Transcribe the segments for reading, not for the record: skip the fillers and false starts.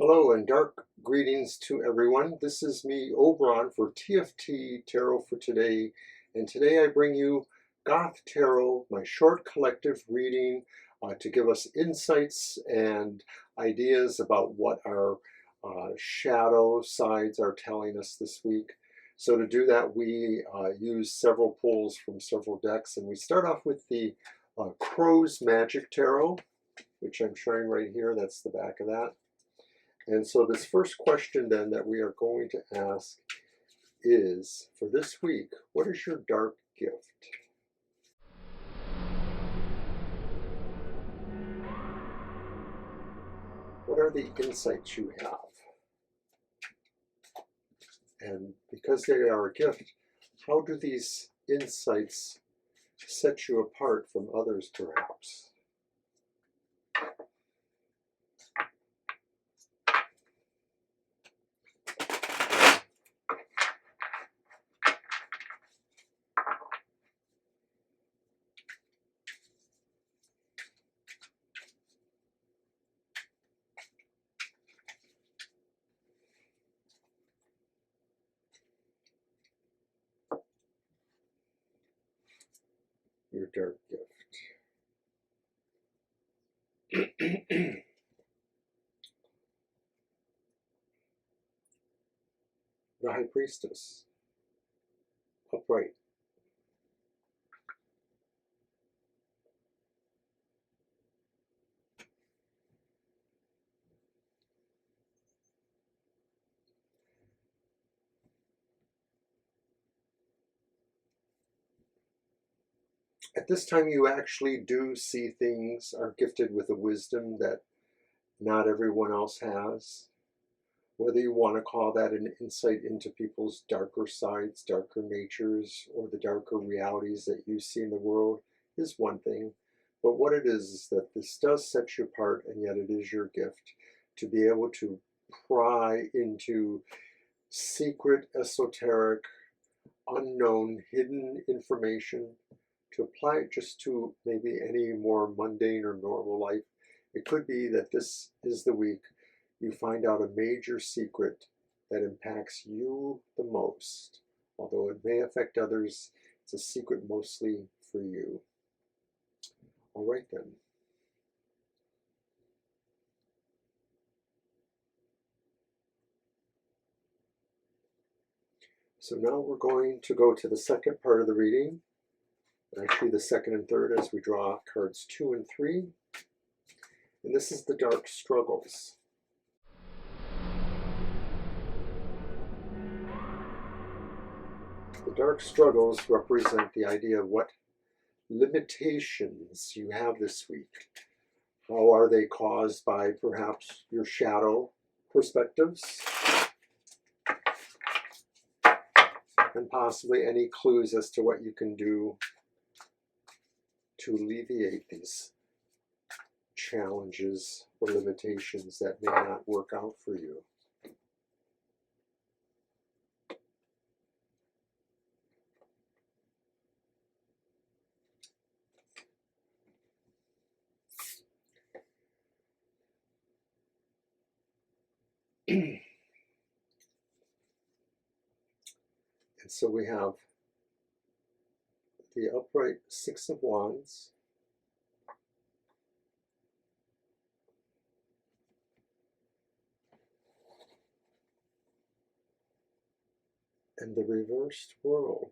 Hello and dark greetings to everyone. This is me, Oberon, for TFT Tarot for today. And today I bring you Goth Tarot, my short collective reading to give us insights and ideas about what our shadow sides are telling us this week. So to do that, we use several pulls from several decks. And we start off with the Crow's Magic Tarot, which I'm showing right here. That's the back of that. And so this first question then that we are going to ask is, for this week, what is your dark gift? What are the insights you have? And because they are a gift, how do these insights set you apart from others perhaps? Your dark gift. The High Priestess. Upright. At this time you actually do see things, are gifted with a wisdom that not everyone else has. Whether you want to call that an insight into people's darker sides, darker natures, or the darker realities that you see in the world is one thing. But what it is that this does set you apart, and yet it is your gift to be able to pry into secret, esoteric, unknown, hidden information, to apply it just to maybe any more mundane or normal life. It could be that this is the week you find out a major secret that impacts you the most. Although it may affect others, it's a secret mostly for you. All right then. So now we're going to go to the second part of the reading. Actually the second and third, as we draw cards 2 and 3. And this is the Dark Struggles. The dark struggles represent the idea of what limitations you have this week. How are they caused by perhaps your shadow perspectives? And possibly any clues as to what you can do to alleviate these challenges or limitations that may not work out for you. And so we have the upright Six of Wands, and the reversed World.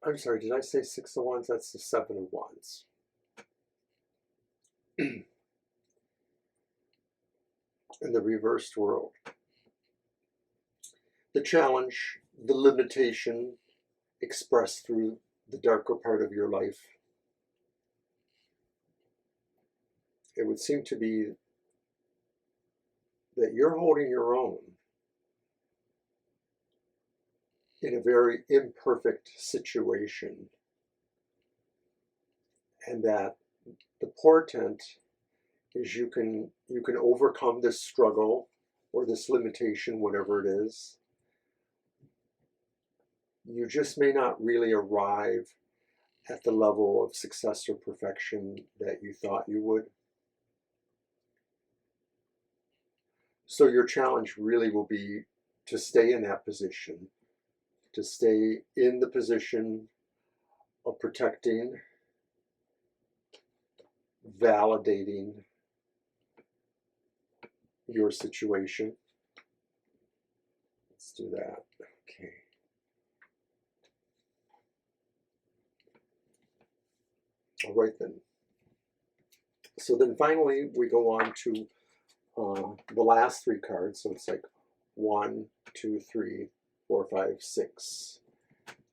I'm sorry, did I say Six of Wands? That's the Seven of Wands. In the reversed world. The challenge, the limitation expressed through the darker part of your life. It would seem to be that you're holding your own in a very imperfect situation, and that the portent is you can overcome this struggle or this limitation, whatever it is, you just may not really arrive at the level of success or perfection that you thought you would. So your challenge really will be to stay in that position, to stay in the position of protecting, validating your situation. Let's do that. Okay. All right then. So then finally we go on to the last three cards. So it's like 1, 2, 3, 4, 5, 6.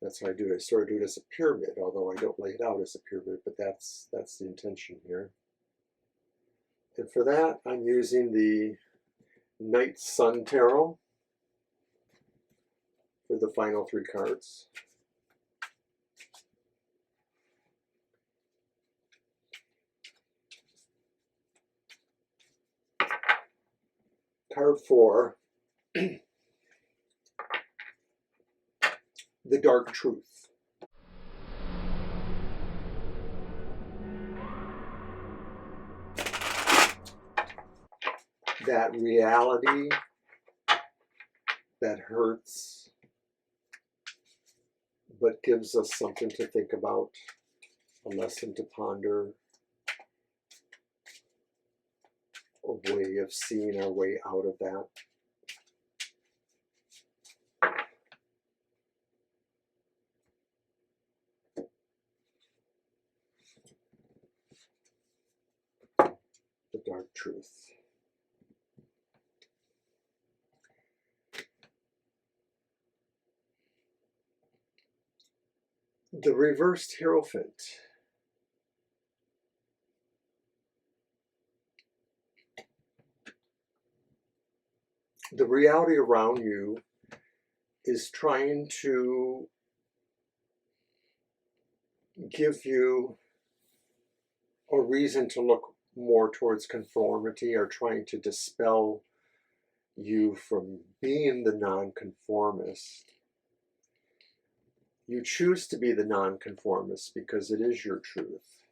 That's how I do it. I sort of do it as a pyramid, although I don't lay it out as a pyramid, but that's the intention here. And for that, I'm using the Night Sun Tarot for the final three cards. Card 4, The Dark Truth. That reality that hurts, but gives us something to think about, a lesson to ponder, a way of seeing our way out of that. The Dark Truth. The Reversed Hierophant. The reality around you is trying to give you a reason to look more towards conformity, or trying to dispel you from being the nonconformist. You choose to be the nonconformist because it is your truth.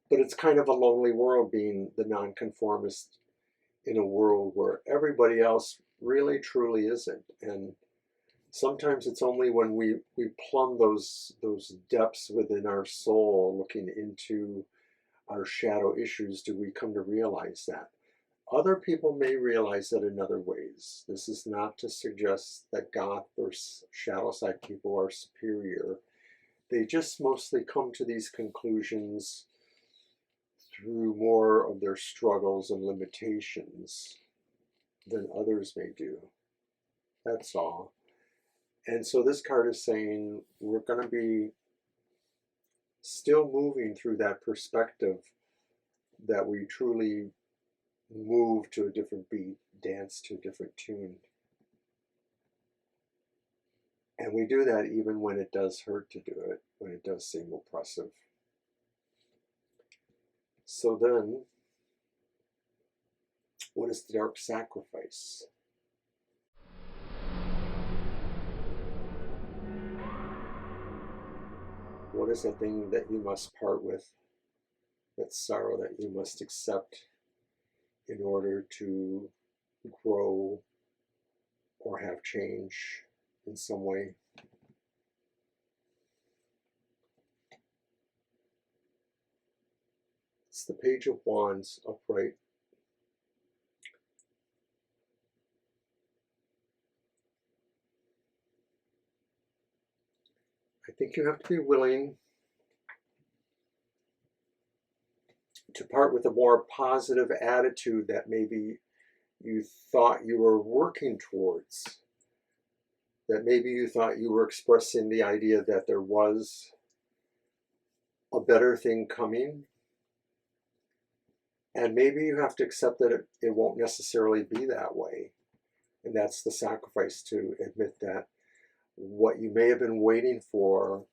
But it's kind of a lonely world being the nonconformist in a world where everybody else really truly isn't. And sometimes it's only when we plumb those depths within our soul, looking into our shadow issues, do we come to realize that. Other people may realize that in other ways. This is not to suggest that Goth or shadow side people are superior. They just mostly come to these conclusions through more of their struggles and limitations than others may do. That's all. And so this card is saying we're going to be still moving through that perspective that we truly move to a different beat, dance to a different tune. And we do that even when it does hurt to do it, when it does seem oppressive. So then, what is the dark sacrifice? What is the thing that you must part with, that sorrow that you must accept in order to grow or have change in some way? It's the Page of Wands upright. I think you have to be willing to part with a more positive attitude that maybe you thought you were working towards, that maybe you thought you were expressing the idea that there was a better thing coming, and maybe you have to accept that it won't necessarily be that way. And that's the sacrifice, to admit that what you may have been waiting for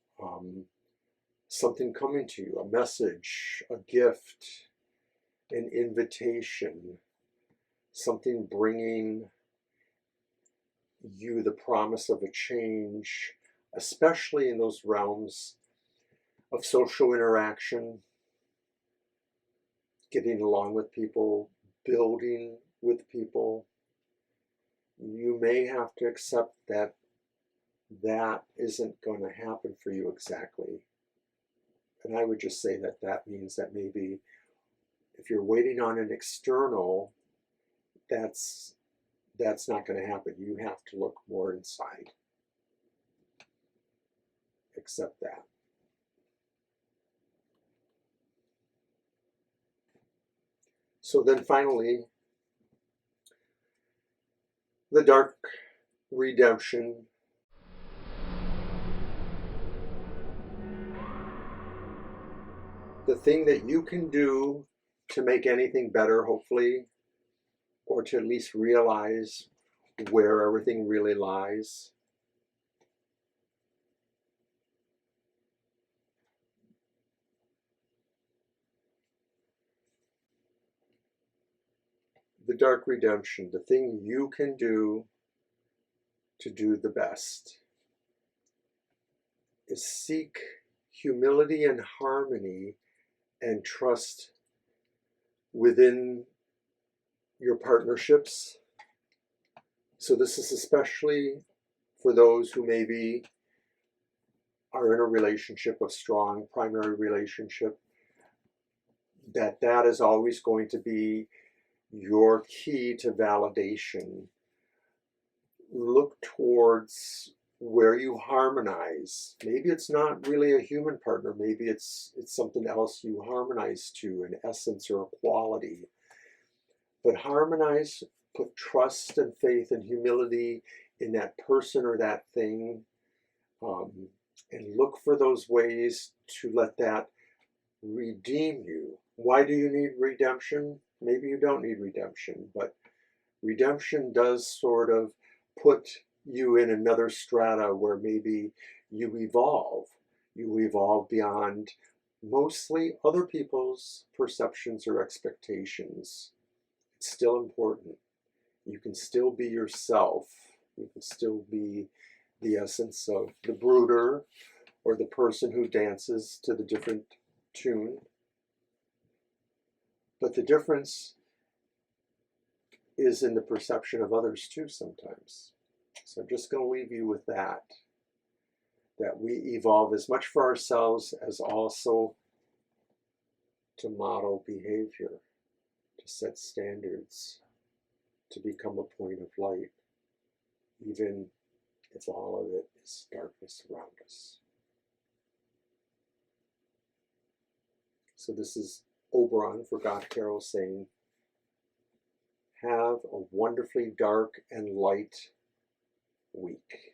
something coming to you, a message, a gift, an invitation, something bringing you the promise of a change, especially in those realms of social interaction, getting along with people, building with people. You may have to accept that that isn't going to happen for you exactly. And I would just say that that means that maybe if you're waiting on an external, that's not going to happen. You have to look more inside. Accept that. So then finally, the dark redemption. The thing that you can do to make anything better, hopefully, or to at least realize where everything really lies. The dark redemption, the thing you can do to do the best, is seek humility and harmony and trust within your partnerships. So this is especially for those who maybe are in a relationship, a strong primary relationship, that is always going to be your key to validation. Look towards where you harmonize. Maybe it's not really a human partner. Maybe it's something else you harmonize to, an essence or a quality. But harmonize, put trust and faith and humility in that person or that thing, and look for those ways to let that redeem you. Why do you need redemption? Maybe you don't need redemption, but redemption does sort of put you in another strata where maybe you evolve. You evolve beyond mostly other people's perceptions or expectations. It's still important. You can still be yourself. You can still be the essence of the brooder or the person who dances to the different tune. But the difference is in the perception of others too sometimes. So I'm just going to leave you with that we evolve as much for ourselves as also to model behavior, to set standards, to become a point of light, even if all of it is darkness around us. So this is Oberon for Goth Carol saying, have a wonderfully dark and light week.